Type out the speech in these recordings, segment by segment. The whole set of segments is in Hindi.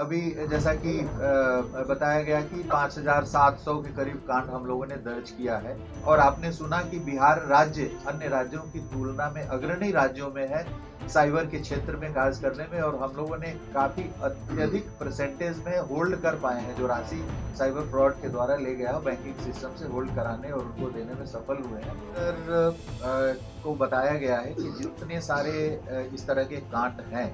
अभी जैसा कि बताया गया कि 5,700 के करीब कांड हम लोगों ने दर्ज किया है और आपने सुना कि बिहार राज्य अन्य राज्यों की तुलना में अग्रणी राज्यों में है साइबर के क्षेत्र में कार्य करने में, और हम लोगों ने काफी अत्यधिक परसेंटेज में होल्ड कर पाए हैं। जो राशि साइबर फ्रॉड के द्वारा ले गया बैंकिंग सिस्टम से होल्ड कराने और उनको देने में सफल हुए हैं। को बताया गया है कि जितने सारे इस तरह के कांड हैं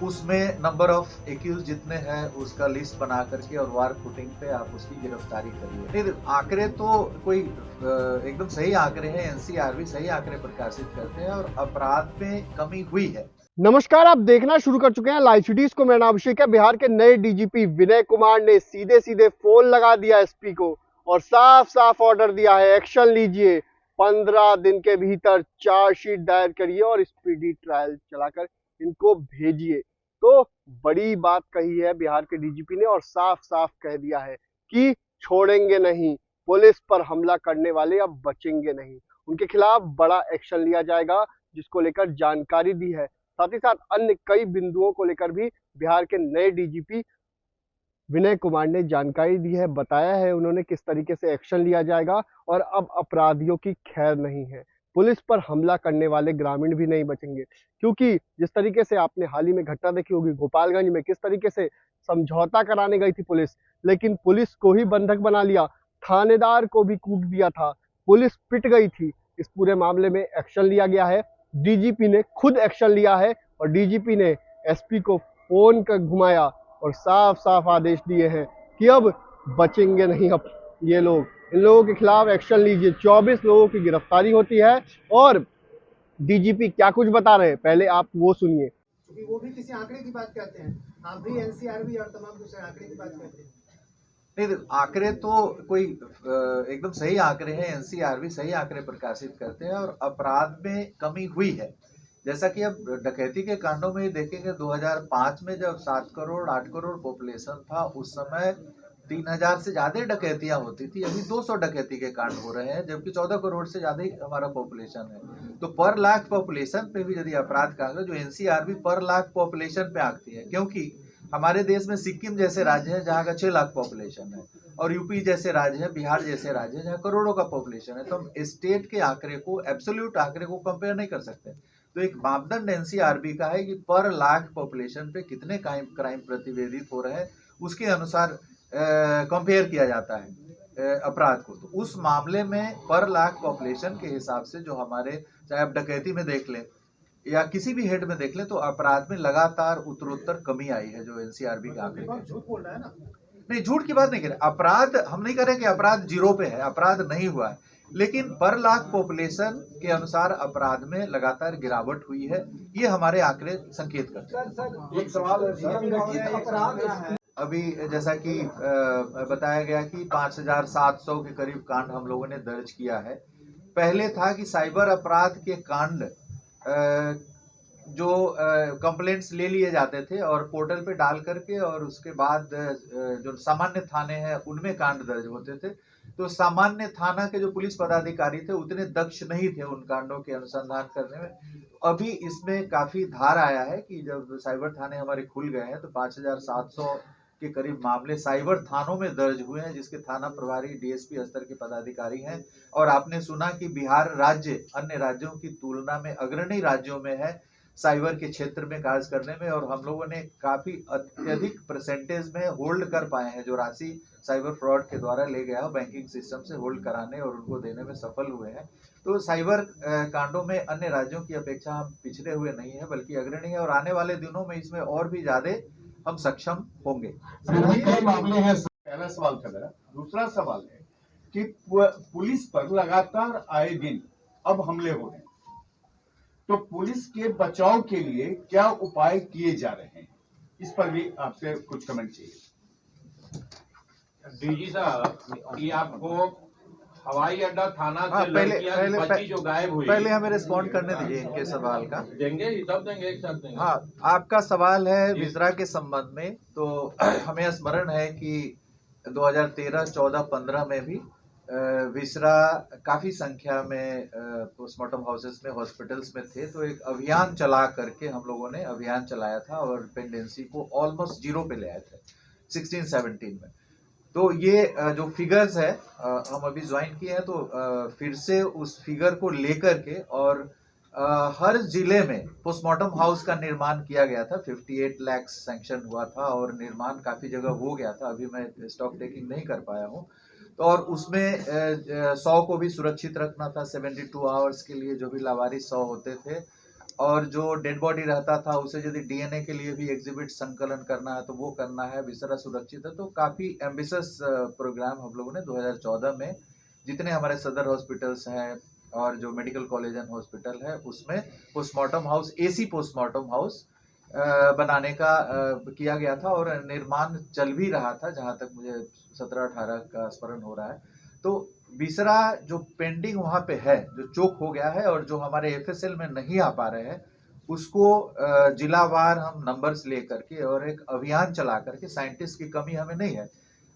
उसमें नंबर ऑफ एक्यूज जितने हैं उसका लिस्ट बना करके और वार फुटिंग पे आप उसकी गिरफ्तारी करिए। नहीं, आंकड़े तो कोई एकदम सही आंकड़े हैं, एनसीआरबी सही आंकड़े प्रकाशित करते हैं और अपराध में कमी हुई है। नमस्कार, आप देखना शुरू कर चुके हैं लाइव सिटीज को। मेरा नाम अभिषेक है। बिहार के नए डीजीपी विनय कुमार ने सीधे सीधे फोन लगा दिया एसपी को और साफ साफ ऑर्डर दिया है, एक्शन लीजिए, 15 दिन के भीतर चार्जशीट दायर करिए और स्पीडी ट्रायल चलाकर इनको भेजिए। तो बड़ी बात कही है बिहार के डीजीपी ने और साफ साफ कह दिया है कि छोड़ेंगे नहीं, पुलिस पर हमला करने वाले अब बचेंगे नहीं, उनके खिलाफ बड़ा एक्शन लिया जाएगा, जिसको लेकर जानकारी दी है। साथ ही साथ अन्य कई बिंदुओं को लेकर भी बिहार के नए डीजीपी विनय कुमार ने जानकारी दी है, बताया है उन्होंने किस तरीके से एक्शन लिया जाएगा और अब अपराधियों की खैर नहीं है। पुलिस पर हमला करने वाले ग्रामीण भी नहीं बचेंगे, क्योंकि जिस तरीके से आपने हाल ही में घटना देखी होगी गोपालगंज में, किस तरीके से समझौता कराने गई थी पुलिस, लेकिन पुलिस को ही बंधक बना लिया, थानेदार को भी कूट दिया था, पुलिस पिट गई थी। इस पूरे मामले में एक्शन लिया गया है, डीजीपी ने खुद एक्शन लिया है और डीजीपी ने एसपी को फोन कर घुमाया और साफ साफ आदेश दिए हैं कि अब बचेंगे नहीं अब ये लोग, इन लोगों के खिलाफ एक्शन लीजिए। 24 लोगों की गिरफ्तारी होती है और डीजीपी क्या कुछ बता रहे हैं, पहले आप वो सुनिए। क्योंकि वो भी किसी आंकड़े की बात करते हैं, आप भी एनसीआरबी और तमाम दूसरे आंकड़े की बात करते हैं। नहीं, आंकड़े तो कोई एकदम सही आंकड़े हैं, एनसीआरबी सही आंकड़े प्रकाशित करते हैं और अपराध में कमी हुई है। जैसा कि अब डकैती के कांडों में देखेंगे, 2005 में जब 7 करोड़ 8 करोड़ पॉपुलेशन था उस समय 3000 से ज्यादा डकैतियां होती थी। अभी 200 डकैती के कांड हो रहे हैं, जबकि 14 करोड़ से ज्यादा ही हमारा पॉपुलेशन है। तो पर लाख पॉपुलेशन पे भी यदि अपराध का जो एनसीआरबी पर लाख पॉपुलेशन पे आती है, क्योंकि हमारे देश में सिक्किम जैसे राज्य है जहाँ का 6 लाख पॉपुलेशन है, और यूपी जैसे राज्य है, बिहार जैसे राज्य है जहाँ करोड़ों का पॉपुलेशन है। तो हम स्टेट के आंकड़े को, एब्सोल्यूट आंकड़े को कंपेयर नहीं कर सकते। तो एक मापदंड एनसीआरबी का है कि पर लाख पॉपुलेशन पे कितने क्राइम प्रतिवेदित हो रहे हैं, उसके अनुसार कंपेयर किया जाता है अपराध को। तो उस मामले में पर लाख पॉपुलेशन के हिसाब से जो हमारे, चाहे आप डकैती में देख लें या किसी भी हेड में देख लें, तो अपराध में लगातार उत्तरोत्तर कमी आई है जो एनसीआरबी के आंकड़े। झूठ बोल रहा है ना? नहीं, झूठ की बात नहीं कर रहे। अपराध हम नहीं कर रहे कि अपराध जीरो पे है, अपराध नहीं हुआ है, लेकिन पर लाख पॉपुलेशन के अनुसार अपराध में लगातार गिरावट हुई है, ये हमारे आंकड़े संकेत करते हैं। एक सवाल है, अभी जैसा कि बताया गया कि 5,700 के करीब कांड हम लोगों ने दर्ज किया है। पहले था कि साइबर अपराध के कांड जो कंप्लेंट्स ले लिए जाते थे और पोर्टल पे डाल करके, और उसके बाद जो सामान्य थाने हैं उनमें कांड दर्ज होते थे। तो सामान्य थाना के जो पुलिस पदाधिकारी थे उतने दक्ष नहीं थे उन कांडों के अनुसंधान करने में। अभी इसमें काफी धार आया है कि जब साइबर थाने हमारे खुल गए हैं तो 5,700 के करीब मामले साइबर थानों में दर्ज हुए हैं, जिसके थाना प्रभारी डीएसपी स्तर के पदाधिकारी हैं। और आपने सुना कि बिहार राज्य अन्य राज्यों की तुलना में अग्रणी राज्यों में है साइबर के क्षेत्र में कार्य करने में, और हम लोगों ने काफी अत्यधिक परसेंटेज में होल्ड कर पाए हैं। जो राशि साइबर फ्रॉड के द्वारा ले गया बैंकिंग सिस्टम से होल्ड कराने और उनको देने में सफल हुए हैं। तो साइबर कांडों में अन्य राज्यों की अपेक्षा हम पिछड़े हुए नहीं है, बल्कि अग्रणी है, और आने वाले दिनों में इसमें और भी ज्यादा हम सक्षम होंगे। कई मामले हैं। पहला सवाल था मेरा। दूसरा सवाल है कि पुलिस पर लगातार आए दिन अब हमले हो रहे हैं, तो पुलिस के बचाव के लिए क्या उपाय किए जा रहे हैं, इस पर भी आपसे कुछ कमेंट चाहिए। डीजी साहब, ये आपको हवाई अड्डा थाना से पहले बच्ची जो गायब हुई, पहले हमें रिस्पॉन्ड करने दीजिए इनके सवाल का। देंगे ही, तब देंगे, एक साथ देंगे। हाँ, आपका सवाल है मिश्रा के संबंध में। तो हमें स्मरण है कि 2013, 14, 15 में भी विसरा काफ़ी संख्या में पोस्टमार्टम हाउसेस में, हॉस्पिटल्स में थे, तो एक अभियान चला करके हम लोगों ने अभियान चलाया था और पेंडेंसी को ऑलमोस्ट जीरो पे ले आए थे 16-17 में। तो ये जो फिगर्स है हम अभी ज्वाइन किए हैं, तो फिर से उस फिगर को लेकर के और हर जिले में पोस्टमार्टम हाउस का निर्माण किया गया था। 58 लाख सैंक्शन हुआ था और निर्माण काफ़ी जगह हो गया था, अभी मैं स्टॉक टेकिंग नहीं कर पाया हूँ। तो और उसमें 100 को भी सुरक्षित रखना था 72 आवर्स के लिए, जो भी लावारिस 100 होते थे, और जो डेड बॉडी रहता था उसे यदि डीएनए के लिए भी एग्जिबिट संकलन करना है तो वो करना है, विसरा सुरक्षित है। तो काफ़ी एम्बिशियस प्रोग्राम हम लोगों ने 2014 में जितने हमारे सदर हॉस्पिटल्स हैं और जो मेडिकल कॉलेज एंड हॉस्पिटल है उसमें postmortem house, AC postmortem house बनाने का किया गया था और निर्माण चल भी रहा था, जहाँ तक मुझे 17-18 का स्मरण हो रहा है। तो विसरा जो पेंडिंग वहाँ पे है, जो चोक हो गया है और जो हमारे एफएसएल में नहीं आ पा रहे हैं, उसको जिलावार हम नंबर्स ले करके और एक अभियान चला करके, साइंटिस्ट की कमी हमें नहीं है।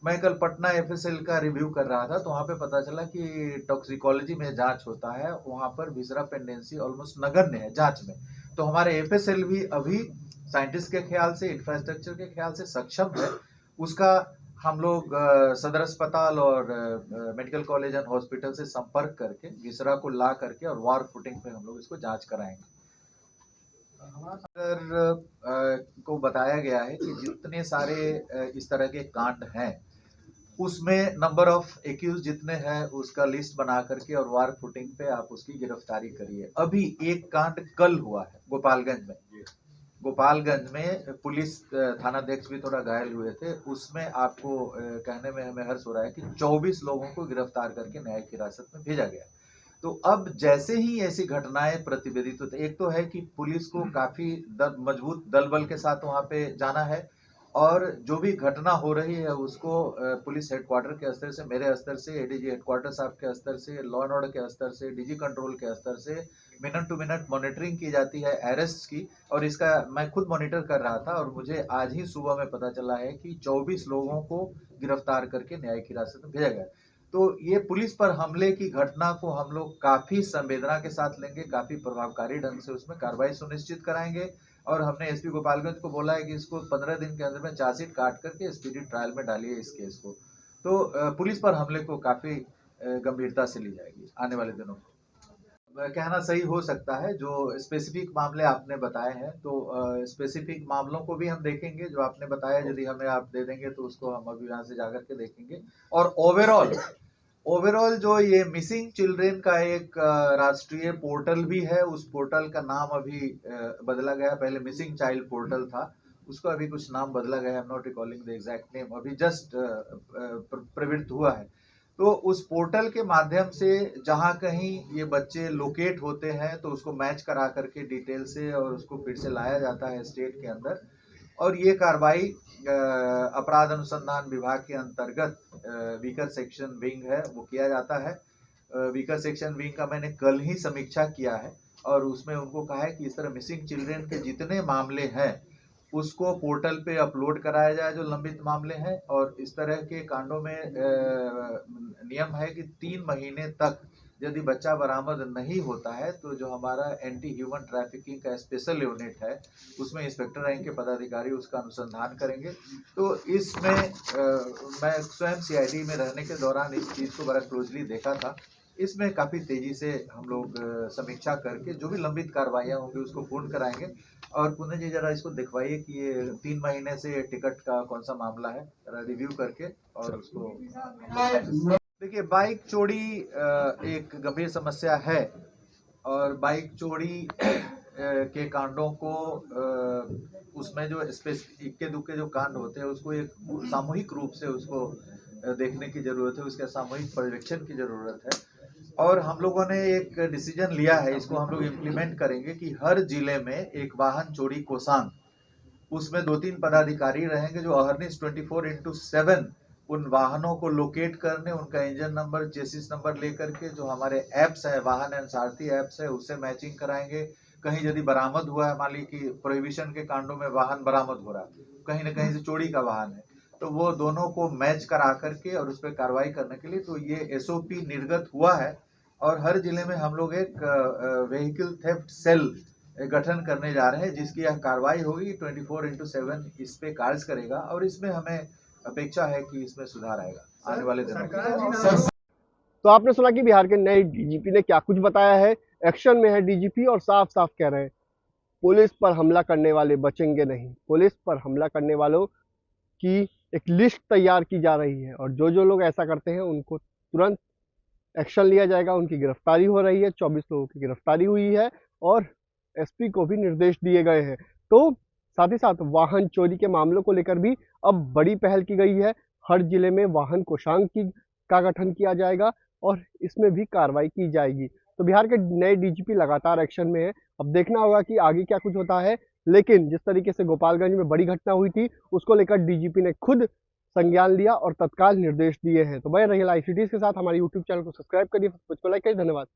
मैं कल पटना एफएसएल का रिव्यू कर रहा था तो वहाँ पे पता चला कि टॉक्सिकोलॉजी में जांच होता है, वहाँ पर विसरा पेंडेंसी ऑलमोस्ट नगण्य है जांच में। तो हमारे एफएसएल भी अभी साइंटिस्ट के ख्याल से, इंफ्रास्ट्रक्चर के ख्याल से सक्षम है। उसका हम लोग सदर अस्पताल और मेडिकल कॉलेज एंड हॉस्पिटल से संपर्क करके विसरा को ला करके और वार फुटिंग पे हम लोग इसको जांच कराएंगे। को बताया गया है कि जितने सारे इस तरह के कांड हैं उसमें नंबर ऑफ एक्यूज जितने हैं उसका लिस्ट बना करके और वार फुटिंग पे आप उसकी गिरफ्तारी करिए। अभी एक कांड कल हुआ है गोपालगंज में। गोपालगंज में पुलिस थानाध्यक्ष भी थोड़ा घायल हुए थे, उसमें आपको कहने में हमें हर्ष हो रहा है कि 24 लोगों को गिरफ्तार करके न्यायिक हिरासत में भेजा गया। तो अब जैसे ही ऐसी घटनाएं प्रतिवेदित होती, एक तो है कि पुलिस को काफी मजबूत दल बल के साथ वहां पे जाना है और जो भी घटना हो रही है उसको पुलिस हेडक्वार्टर के स्तर से, मेरे स्तर से, एडीजी हेडक्वार्टर साहब के स्तर से, लॉ एंड ऑर्डर के स्तर से, डीजी कंट्रोल के स्तर से मिनट टू मिनट मॉनिटरिंग की जाती है अरेस्ट की। और इसका मैं खुद मॉनिटर कर रहा था और मुझे आज ही सुबह में पता चला है कि 24 लोगों को गिरफ्तार करके न्यायिक हिरासत में भेजा गया। तो ये पुलिस पर हमले की घटना को हम लोग काफी संवेदना के साथ लेंगे, काफी प्रभावकारी ढंग से उसमें कार्रवाई सुनिश्चित कराएंगे। और हमने एसपी गोपालगंज को बोला है कि इसको 15 दिन के अंदर में चार्जशीट काट करके स्पीडी ट्रायल में डालिए इस केस को। तो पुलिस पर हमले को काफी गंभीरता से ली जाएगी आने वाले दिनों में। कहना सही हो सकता है, जो स्पेसिफिक मामले आपने बताए हैं तो स्पेसिफिक मामलों को भी हम देखेंगे। जो आपने बताया यदि हमें आप दे देंगे तो उसको हम अभी यहाँ से जाकर के देखेंगे। और ओवरऑल जो ये मिसिंग चिल्ड्रेन का एक राष्ट्रीय पोर्टल भी है, उस पोर्टल का नाम अभी बदला गया। पहले मिसिंग चाइल्ड पोर्टल था, उसको अभी कुछ नाम बदला गया। I am not recalling the exact name, अभी जस्ट प्रवृत्त हुआ है। तो उस पोर्टल के माध्यम से जहां कहीं ये बच्चे लोकेट होते हैं तो उसको मैच करा करके डिटेल से और उसको फिर से लाया जाता है स्टेट के अंदर। और ये कार्रवाई अपराध अनुसंधान विभाग के अंतर्गत वीकर सेक्शन विंग है वो किया जाता है। वीकर सेक्शन विंग का मैंने कल ही समीक्षा किया है और उसमें उनको कहा है कि इस तरह मिसिंग चिल्ड्रेन के जितने मामले हैं उसको पोर्टल पे अपलोड कराया जाए जो लंबित मामले हैं। और इस तरह के कांडों में नियम है कि 3 महीने तक यदि बच्चा बरामद नहीं होता है तो जो हमारा एंटी ह्यूमन ट्रैफिकिंग का स्पेशल यूनिट है उसमें इंस्पेक्टर रैंक के पदाधिकारी उसका अनुसंधान करेंगे। तो इसमें मैं स्वयं सीआईडी में रहने के दौरान इस चीज़ को बड़ा क्लोजली देखा था। इसमें काफ़ी तेज़ी से हम लोग समीक्षा करके जो भी लंबित कार्रवाइयाँ होंगी उसको पूर्ण कराएंगे। और पुनः जी जरा इसको दिखवाइए कि ये 3 महीने से टिकट का कौन सा मामला है, रिव्यू करके और उसको देखिए। बाइक चोरी एक गंभीर समस्या है और बाइक चोरी के कांडों को उसमें जो इक्के दुक्के जो कांड होते हैं उसको एक सामूहिक रूप से उसको देखने की जरूरत है, उसके सामूहिक पर्यवेक्षण की जरूरत है। और हम लोगों ने एक डिसीजन लिया है, इसको हम लोग इम्प्लीमेंट करेंगे कि हर जिले में एक वाहन चोरी कोषांग, उसमें 2-3 पदाधिकारी रहेंगे जो अहर्निश 24/7 उन वाहनों को लोकेट करने, उनका इंजन नंबर, चेसिस नंबर लेकर के जो हमारे ऐप्स है, वाहन एंड सारथी ऐप्स है, उससे मैचिंग कराएंगे। कहीं यदि बरामद हुआ है, मान ली कि प्रोहिबिशन के कांडों में वाहन बरामद हो रहा है, कहीं ना कहीं से चोरी का वाहन है, तो वो दोनों को मैच करा करके और उस पर कार्रवाई करने के लिए तो ये एसओपी निर्गत हुआ है। और हर जिले में हम लोग एक व्हीकल थेफ्ट सेल गठन करने जा रहे हैं, जिसकी यह कार्रवाई होगी 24/7 इस पे कार्य करेगा और इसमें हमें अपेक्षा है कि इसमें सुधार आएगा आने वाले दिनों में। तो आपने सुना कि बिहार के नए डीजीपी ने क्या कुछ बताया है। एक्शन में है डीजीपी और साफ साफ कह रहे हैं पुलिस पर हमला करने वाले बचेंगे नहीं। पुलिस पर हमला करने वालों की एक लिस्ट तैयार की जा रही है और जो जो लोग ऐसा करते हैं उनको तुरंत एक्शन लिया जाएगा। उनकी गिरफ्तारी हो रही है, 24 लोगों की गिरफ्तारी हुई है और एसपी को भी निर्देश दिए गए हैं। तो साथ ही साथ वाहन चोरी के मामलों को लेकर भी अब बड़ी पहल की गई है। हर जिले में वाहन कोषांग का गठन किया जाएगा और इसमें भी कार्रवाई की जाएगी। तो बिहार के नए डीजीपी लगातार एक्शन में है। अब देखना होगा कि आगे क्या कुछ होता है। लेकिन जिस तरीके से गोपालगंज में बड़ी घटना हुई थी उसको लेकर डीजीपी ने खुद संज्ञान लिया और तत्काल निर्देश दिए हैं। तो बने रहिए लाइव सिटीज के साथ। हमारे यूट्यूब चैनल को सब्सक्राइब करिए, को लाइक करिए। धन्यवाद।